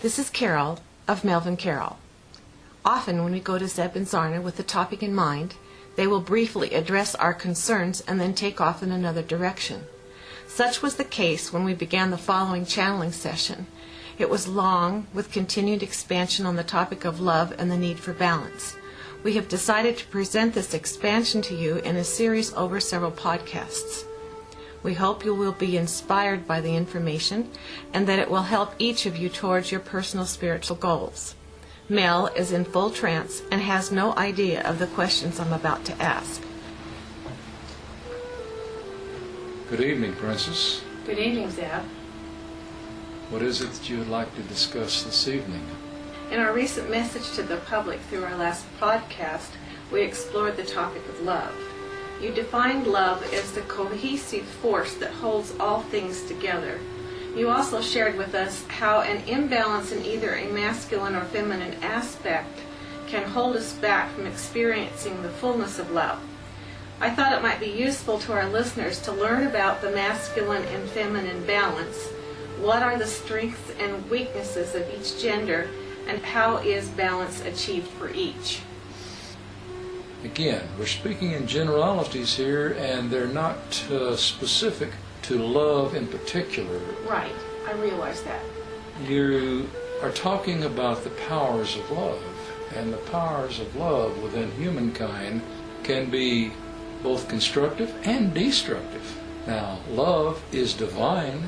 This is Carol of Melvin Carroll. Often when we go to Zeb and Zarna with the topic in mind, they will briefly address our concerns and then take off in another direction. Such was the case when we began the following channeling session. It was long, with continued expansion on the topic of love and the need for balance. We have decided to present this expansion to you in a series over several podcasts. We hope you will be inspired by the information and that it will help each of you towards your personal spiritual goals. Mel is in full trance and has no idea of the questions I'm about to ask. Good evening, Princess. Good evening, Zeb. What is it that you would like to discuss this evening? In our recent message to the public through our last podcast, we explored the topic of love. You defined love as the cohesive force that holds all things together. You also shared with us how an imbalance in either a masculine or feminine aspect can hold us back from experiencing the fullness of love. I thought it might be useful to our listeners to learn about the masculine and feminine balance. What are the strengths and weaknesses of each gender, and how is balance achieved for each? Again, we're speaking in generalities here, and they're not specific to love in particular. Right, I realize that. You are talking about the powers of love, and the powers of love within humankind can be both constructive and destructive. Now, love is divine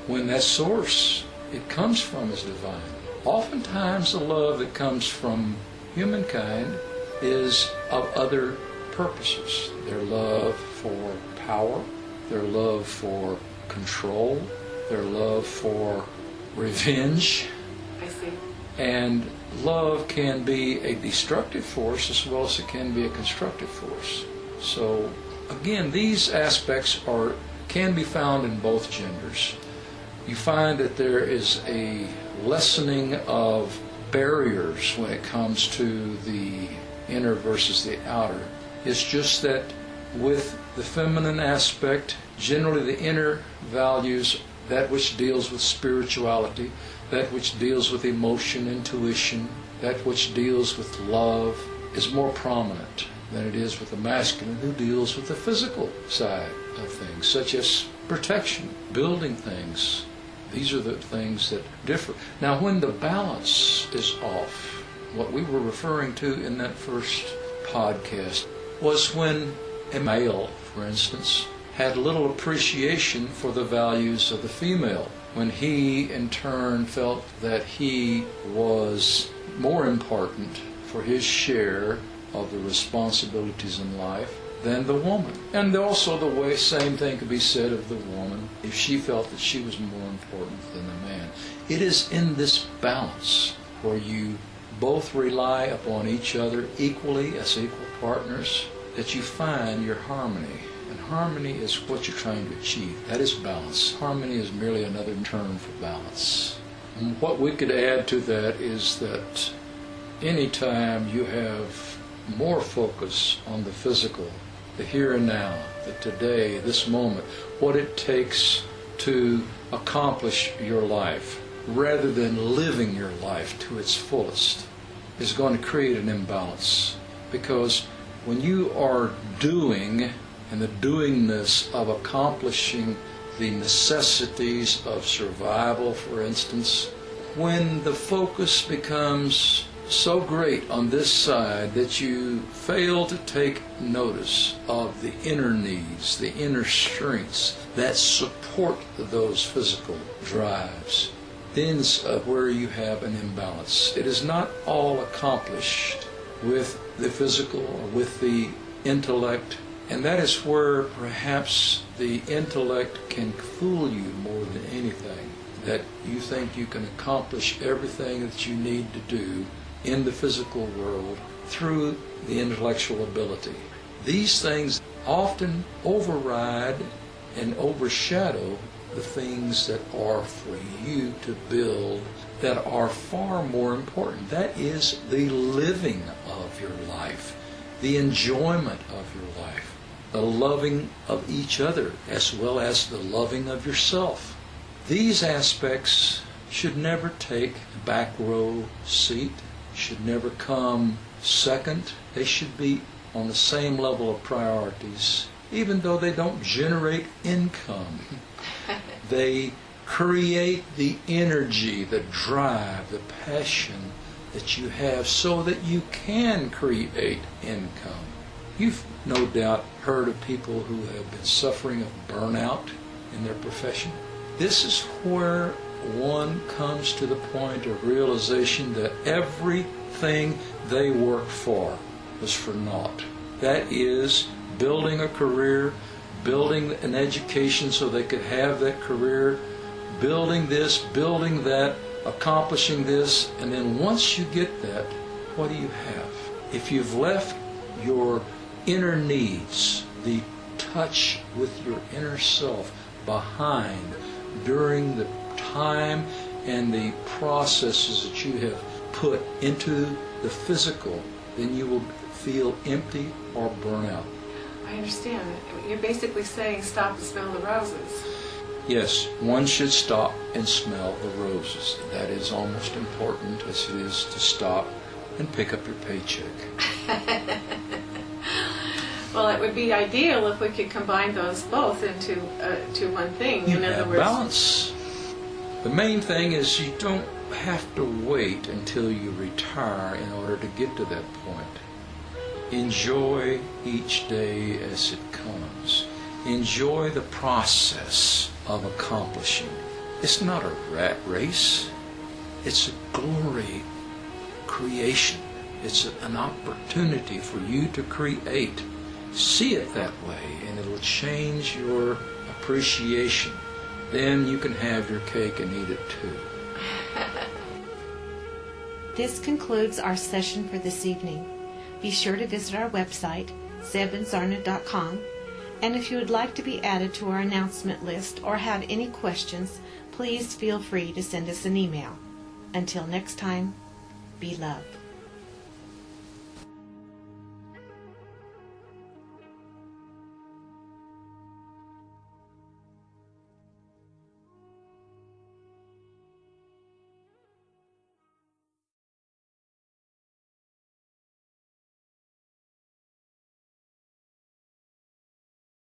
when that source it comes from is divine. Oftentimes, the love that comes from humankind is of other purposes. Their love for power, their love for control, their love for revenge. I see. And love can be a destructive force as well as it can be a constructive force. So, again, these aspects can be found in both genders. You find that there is a lessening of barriers when it comes to the inner versus the outer. It's just that with the feminine aspect, generally the inner values that which deals with spirituality, that which deals with emotion, intuition, that which deals with love is more prominent than it is with the masculine, who deals with the physical side of things, such as protection, building things. These are the things that differ. Now, when the balance is off, what we were referring to in that first podcast was when a male, for instance, had little appreciation for the values of the female, when he in turn felt that he was more important for his share of the responsibilities in life than the woman. And also the same thing could be said of the woman if she felt that she was more important than the man. It is in this balance where you both rely upon each other equally as equal partners that you find your harmony. And harmony is what you're trying to achieve. That is balance. Harmony is merely another term for balance. And what we could add to that is that anytime you have more focus on the physical, the here and now, the today, this moment, what it takes to accomplish your life, rather than living your life to its fullest, is going to create an imbalance. Because when you are doing, and the doingness of accomplishing the necessities of survival, for instance, when the focus becomes so great on this side that you fail to take notice of the inner needs, the inner strengths that support those physical drives, then is where you have an imbalance. It is not all accomplished with the physical or with the intellect, and that is where perhaps the intellect can fool you more than anything, that you think you can accomplish everything that you need to do in the physical world through the intellectual ability. These things often override and overshadow the things that are for you to build that are far more important. That is the living of your life, the enjoyment of your life, the loving of each other, as well as the loving of yourself. These aspects should never take a back row seat, should never come second. They should be on the same level of priorities, even though they don't generate income. They create the energy, the drive, the passion that you have so that you can create income. You've no doubt heard of people who have been suffering of burnout in their profession. This is where one comes to the point of realization that everything they worked for was for naught. That is, building a career, building an education so they could have that career, building this, building that, accomplishing this, and then once you get that, what do you have? If you've left your inner needs, the touch with your inner self behind during the time and the processes that you have put into the physical, then you will feel empty or burn out. I understand. You're basically saying stop and smell the roses. Yes, one should stop and smell the roses. That is almost important as it is to stop and pick up your paycheck. Well, it would be ideal if we could combine those both into one thing. You in other have words, balance. The main thing is you don't have to wait until you retire in order to get to that point. Enjoy each day as it comes. Enjoy the process of accomplishing. It's not a rat race. It's a glory creation. It's an opportunity for you to create. See it that way, and it'll change your appreciation. Then you can have your cake and eat it too. This concludes our session for this evening. Be sure to visit our website, zebandzarna.com, and if you would like to be added to our announcement list or have any questions, please feel free to send us an email. Until next time, be loved.